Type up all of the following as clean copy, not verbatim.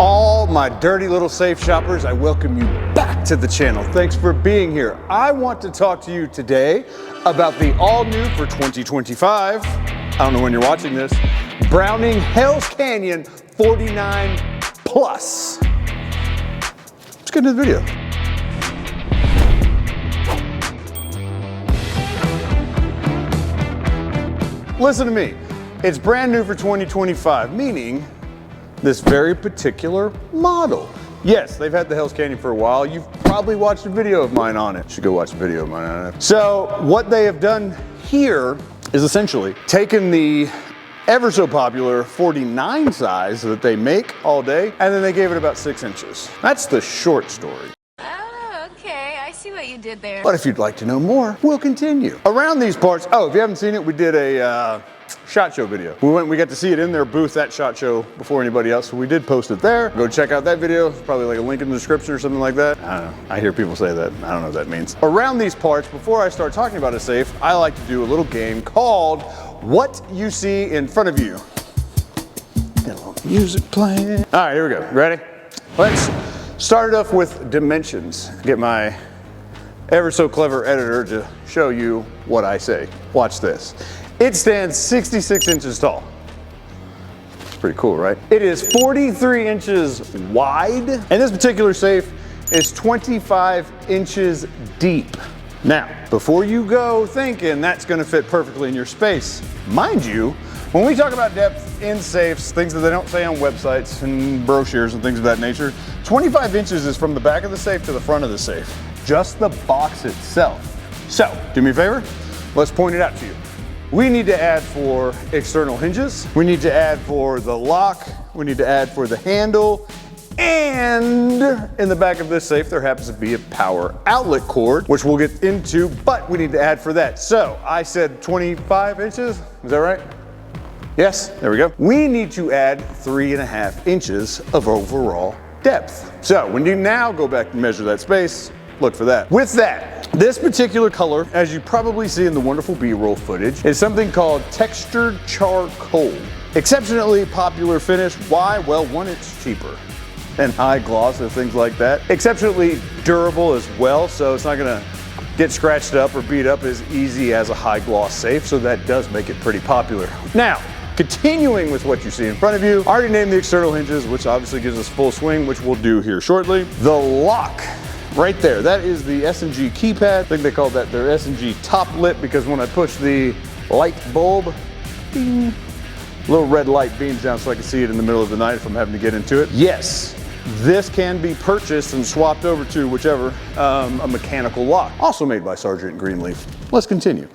All my dirty little safe shoppers, I welcome you back to the channel. Thanks for being here. I want to talk to you today about the all new for 2025, I don't know when you're watching this, Browning Hell's Canyon 49 Plus. Let's get into the video. Listen to me, it's brand new for 2025, meaning this very particular model. Yes, they've had the Hell's Canyon for a while. You've probably watched a video of mine on it. You should go watch a video of mine on it. So what they have done here is essentially taken the ever so popular 49 size that they make all day, and then they gave it about 6 inches. That's the short story. Okay, I see what you did there. But if you'd like to know more, we'll continue. Around these parts, oh, if you haven't seen it, we did a SHOT Show video. We got to see it in their booth at SHOT Show before anybody else, so we did post it there. Go check out that video. It's probably like a link in the description or something like that. I don't know. I hear people say that. I don't know what that means. Around these parts, before I start talking about a safe, I like to do a little game called What You See in Front of You. Got a little music playing. All right, here we go. Ready? Let's start it off with dimensions. Get my ever so clever editor to show you what I say. Watch this. It stands 66 inches tall. It's pretty cool, right? It is 43 inches wide, and this particular safe is 25 inches deep. Now, before you go thinking that's gonna fit perfectly in your space, mind you, when we talk about depth in safes, things that they don't say on websites and brochures and things of that nature, 25 inches is from the back of the safe to the front of the safe, just the box itself. So, do me a favor, let's point it out to you. We need to add for external hinges, we need to add for the lock, we need to add for the handle, and in the back of this safe there happens to be a power outlet cord, which we'll get into, but we need to add for that. So I said 25 inches, is that right? Yes, there we go. We need to add 3.5 inches of overall depth. So when you now go back and measure that space, look for that. With that, this particular color, as you probably see in the wonderful B-roll footage, is something called textured charcoal. Exceptionally popular finish. Why? Well, one, it's cheaper than high gloss or things like that. Exceptionally durable as well, so it's not gonna get scratched up or beat up as easy as a high gloss safe, so that does make it pretty popular. Now, continuing with what you see in front of you, I already named the external hinges, which obviously gives us full swing, which we'll do here shortly. The lock. Right there, that is the S&G keypad. I think they called that their S&G top lit because when I push the light bulb, ding, little red light beams down so I can see it in the middle of the night if I'm having to get into it. Yes, this can be purchased and swapped over to whichever, a mechanical lock. Also made by Sergeant Greenleaf. Let's continue.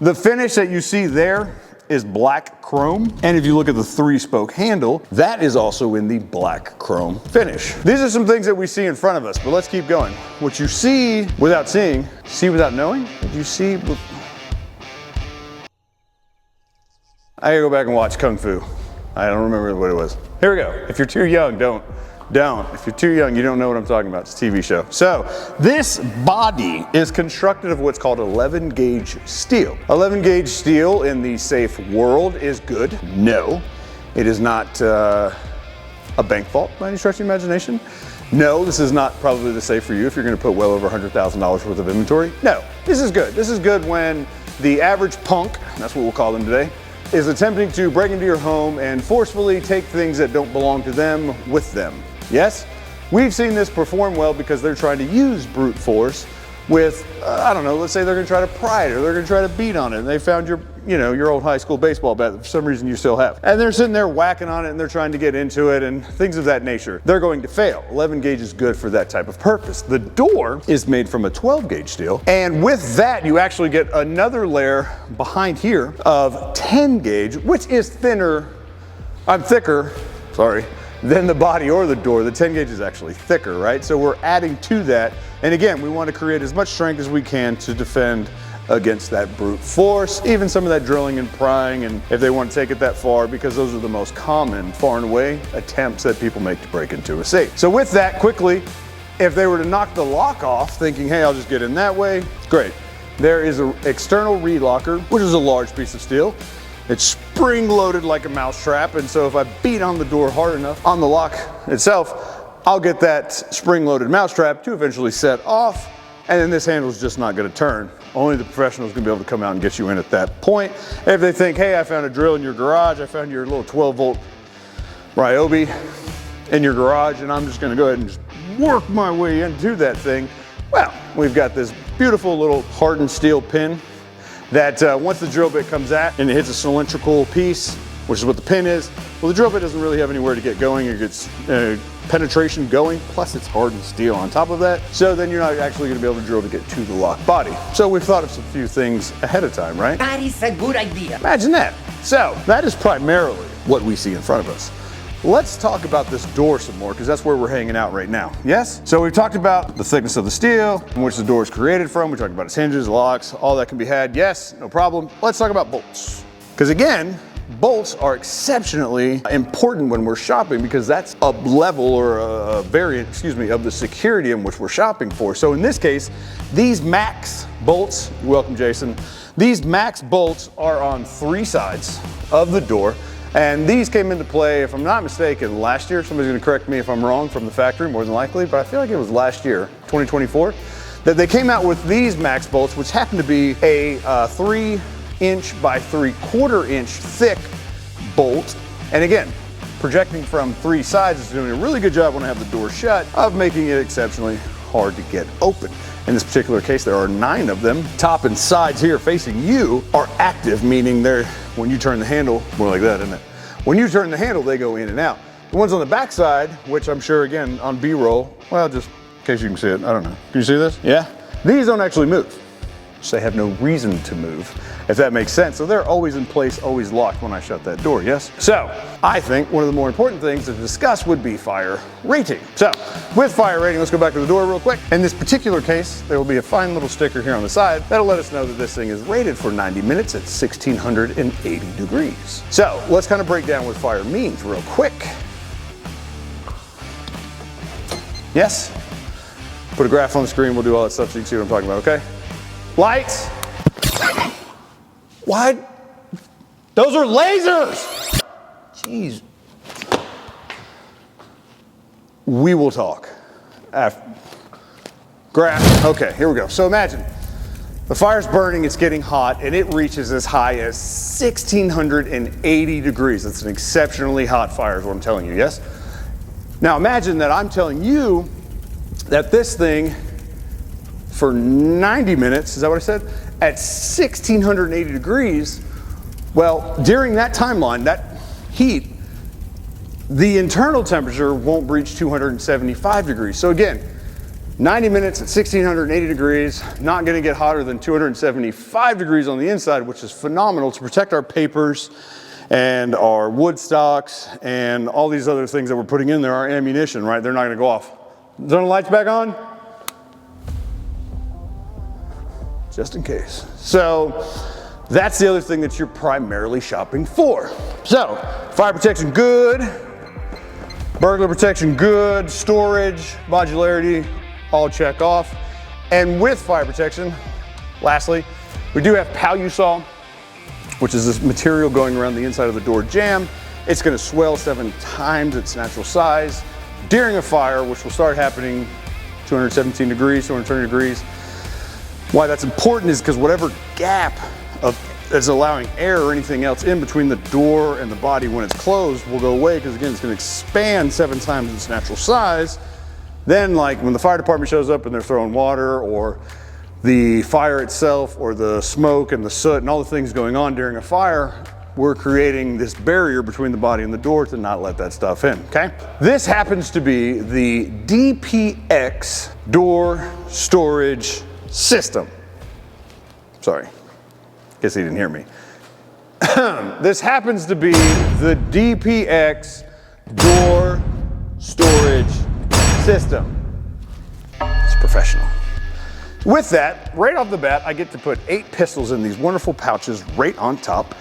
The finish that you see there is black chrome, and if you look at the 3-spoke handle, that is also in the black chrome finish. These are some things that we see in front of us, but let's keep going. What you see without seeing, see without knowing? What you see? I gotta go back and watch Kung Fu. I don't remember what it was. Here we go. If you're too young, don't. If you're too young, you don't know what I'm talking about. It's a TV show. So this body is constructed of what's called 11 gauge steel. 11 gauge steel in the safe world is good. No, it is not a bank vault by any stretch of the imagination. No, this is not probably the safe for you if you're gonna put well over $100,000 worth of inventory. No, this is good. This is good when the average punk, that's what we'll call them today, is attempting to break into your home and forcefully take things that don't belong to them with them. Yes, we've seen this perform well because they're trying to use brute force with, I don't know, let's say they're gonna try to pry it or they're gonna try to beat on it and they found your old high school baseball bat that for some reason you still have. And they're sitting there whacking on it and they're trying to get into it and things of that nature. They're going to fail. 11 gauge is good for that type of purpose. The door is made from a 12 gauge steel, and with that you actually get another layer behind here of 10 gauge, which is thicker, than the body or the door. The 10 gauge is actually thicker, right? So we're adding to that. And again, we want to create as much strength as we can to defend against that brute force, even some of that drilling and prying, and if they want to take it that far, because those are the most common, far and away, attempts that people make to break into a safe. So with that, quickly, if they were to knock the lock off, thinking, hey, I'll just get in that way, great. There is an external reed locker, which is a large piece of steel. It's spring loaded like a mouse trap, and so if I beat on the door hard enough on the lock itself, I'll get that spring loaded mouse trap to eventually set off, and then this handle's just not gonna turn. Only the professional's gonna be able to come out and get you in at that point. If they think, hey, I found a drill in your garage, I found your little 12-volt Ryobi in your garage, and I'm just gonna go ahead and just work my way into that thing. Well, we've got this beautiful little hardened steel pin that once the drill bit comes at and it hits a cylindrical piece, which is what the pin is, well, the drill bit doesn't really have anywhere to get going. It gets penetration going, plus it's hardened steel on top of that. So then you're not actually gonna be able to drill to get to the lock body. So we've thought of some few things ahead of time, right? That is a good idea. Imagine that. So that is primarily what we see in front of us. Let's talk about this door some more, because that's where we're hanging out right now. Yes? So we've talked about the thickness of the steel, from which the door is created from. We talked about its hinges, locks, all that can be had. Yes, no problem. Let's talk about bolts. Because again, bolts are exceptionally important when we're shopping, because that's a level or a variant, of the security in which we're shopping for. So in this case, these max bolts, welcome Jason, these max bolts are on 3 sides of the door. And these came into play, if I'm not mistaken, last year. Somebody's gonna correct me if I'm wrong from the factory, more than likely, but I feel like it was last year, 2024, that they came out with these max bolts, which happen to be a 3" by 3/4" thick bolt. And again, projecting from 3 sides is doing a really good job when I have the door shut of making it exceptionally hard to get open. In this particular case, there are 9 of them. Top and sides here facing you are active, meaning they're, when you turn the handle, more like that, isn't it? When you turn the handle, they go in and out. The ones on the back side, which I'm sure again on B-roll, well, just in case you can see it, I don't know. Can you see this? Yeah? These don't actually move. So they have no reason to move, if that makes sense. So they're always in place, always locked when I shut that door, yes? So I think one of the more important things to discuss would be fire rating. So with fire rating, let's go back to the door real quick. In this particular case, there will be a fine little sticker here on the side that'll let us know that this thing is rated for 90 minutes at 1680 degrees. So let's kind of break down what fire means real quick. Yes? Put a graph on the screen, we'll do all that stuff so you can see what I'm talking about, okay? Lights. What? Those are lasers. Jeez. We will talk. Graph. Okay, here we go. So imagine the fire's burning, it's getting hot, and it reaches as high as 1680 degrees. That's an exceptionally hot fire is what I'm telling you, yes? Now imagine that I'm telling you that this thing for 90 minutes, is that what I said? At 1680 degrees, well, during that timeline, that heat, the internal temperature won't breach 275 degrees. So again, 90 minutes at 1680 degrees, not gonna get hotter than 275 degrees on the inside, which is phenomenal to protect our papers and our wood stocks and all these other things that we're putting in there, our ammunition, right? They're not gonna go off. Turn the lights back on? Just in case. So that's the other thing that you're primarily shopping for. So fire protection, good. Burglar protection, good. Storage, modularity, all check off. And with fire protection, lastly, we do have Palusol, which is this material going around the inside of the door jamb. It's gonna swell 7 times its natural size during a fire, which will start happening 217 degrees, 230 degrees. Why that's important is because whatever gap that's allowing air or anything else in between the door and the body when it's closed will go away, because again, it's gonna expand 7 times its natural size. Then like when the fire department shows up and they're throwing water, or the fire itself, or the smoke and the soot and all the things going on during a fire, we're creating this barrier between the body and the door to not let that stuff in, okay? This happens to be the DPX door storage system. Sorry, guess he didn't hear me. This happens to be the DPX door storage system. It's professional. With that, right off the bat, I get to put 8 pistols in these wonderful pouches right on top.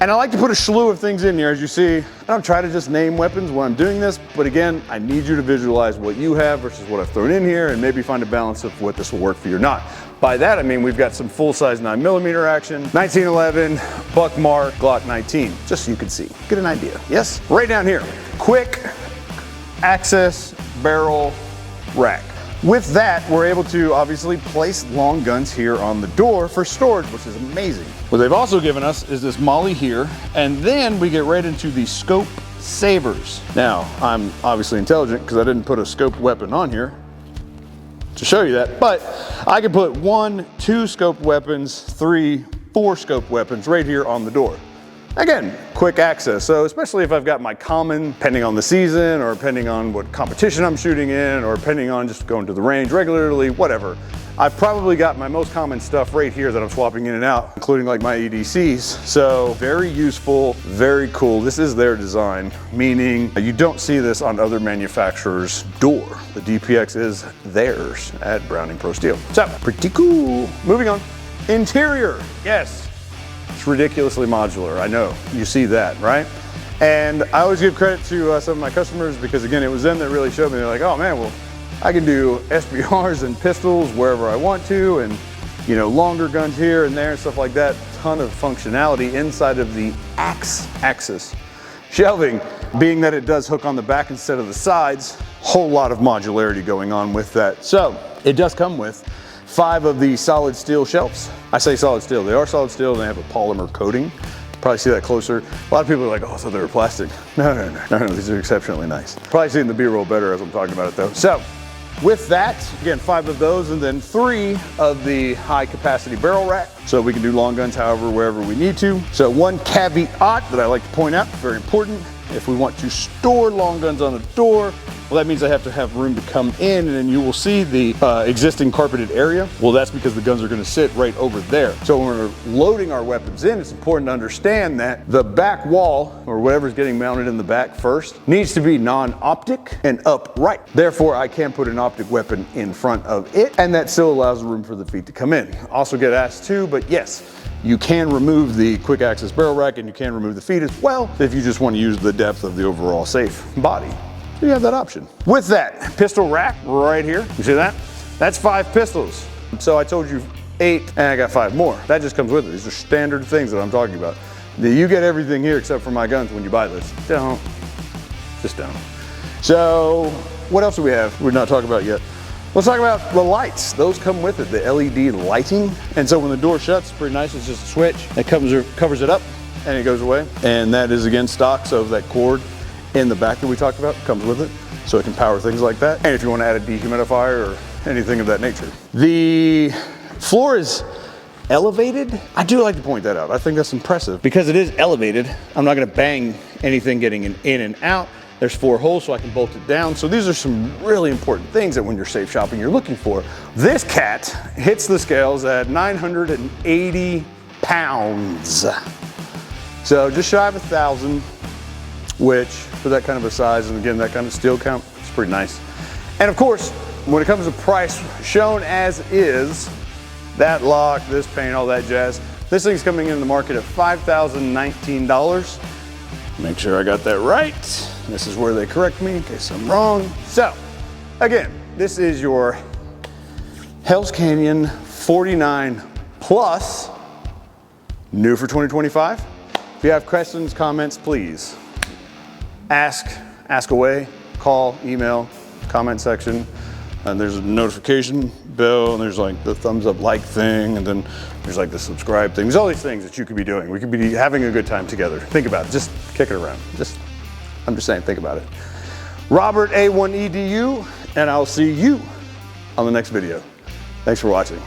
And I like to put a slew of things in here. As you see, I don't try to just name weapons when I'm doing this, but again, I need you to visualize what you have versus what I've thrown in here and maybe find a balance of what this will work for you or not. By that I mean we've got some full-size 9mm action, 1911, Buckmark, Glock 19, just so you can see, get an idea. Yes? Right down here, quick access barrel rack. With that, we're able to obviously place long guns here on the door for storage, which is amazing. What they've also given us is this molly here, and then we get right into the scope savers. Now, I'm obviously intelligent because I didn't put a scoped weapon on here to show you that, but I can put 1, 2 scoped weapons, 3, 4 scoped weapons right here on the door. Again, quick access. So especially if I've got my common, depending on the season or depending on what competition I'm shooting in or depending on just going to the range regularly, whatever. I've probably got my most common stuff right here that I'm swapping in and out, including like my EDCs. So very useful, very cool. This is their design, meaning you don't see this on other manufacturers' door. The DPX is theirs at Browning Prosteel. So pretty cool. Moving on. Interior, yes. It's ridiculously modular, I know, you see that, right? And I always give credit to some of my customers because again, it was them that really showed me, they're like, oh man, well, I can do SBRs and pistols wherever I want to, and you know, longer guns here and there and stuff like that. Ton of functionality inside of the axis. Shelving, being that it does hook on the back instead of the sides, whole lot of modularity going on with that. So it does come with 5 of the solid steel shelves. I say solid steel, they are solid steel and they have a polymer coating. Probably see that closer. A lot of people are like, oh, I thought they were plastic. No, these are exceptionally nice. Probably seeing the B-roll better as I'm talking about it though. So with that, again, 5 of those and then 3 of the high capacity barrel rack. So we can do long guns however, wherever we need to. So one caveat that I like to point out, very important, if we want to store long guns on the door, well, that means I have to have room to come in, and then you will see the existing carpeted area. Well, that's because the guns are gonna sit right over there. So when we're loading our weapons in, it's important to understand that the back wall, or whatever's getting mounted in the back first, needs to be non-optic and upright. Therefore, I can put an optic weapon in front of it, and that still allows room for the feet to come in. Also get asked too, but yes, you can remove the quick access barrel rack and you can remove the feet as well if you just want to use the depth of the overall safe body. So you have that option. With that, pistol rack right here, you see that? That's 5 pistols. So I told you 8 and I got 5 more. That just comes with it. These are standard things that I'm talking about. You get everything here except for my guns when you buy this. Just don't. So what else do we have we're not talking about yet? Let's talk about the lights. Those come with it, the LED lighting. And so when the door shuts, it's pretty nice. It's just a switch. It covers it up and it goes away. And that is again stock, so that cord in the back that we talked about comes with it. So it can power things like that. And if you want to add a dehumidifier or anything of that nature. The floor is elevated. I do like to point that out. I think that's impressive. Because it is elevated, I'm not gonna bang anything getting in and out. There's 4 holes so I can bolt it down. So these are some really important things that when you're safe shopping, you're looking for. This cat hits the scales at 980 pounds. So just shy of 1,000, which for that kind of a size, and again, that kind of steel count, it's pretty nice. And of course, when it comes to price shown as is, that lock, this paint, all that jazz, this thing's coming in the market at $5,019. Make sure I got that right. This is where they correct me in case I'm wrong. So, again, this is your Hell's Canyon 49 Plus, new for 2025. If you have questions, comments, please ask away, call, email, comment section. And there's a notification bell, and there's like the thumbs up like thing, and then there's like the subscribe thing. There's all these things that you could be doing. We could be having a good time together. Think about it, just kick it around. I'm just saying, think about it. Robert A1EDU, and I'll see you on the next video. Thanks for watching.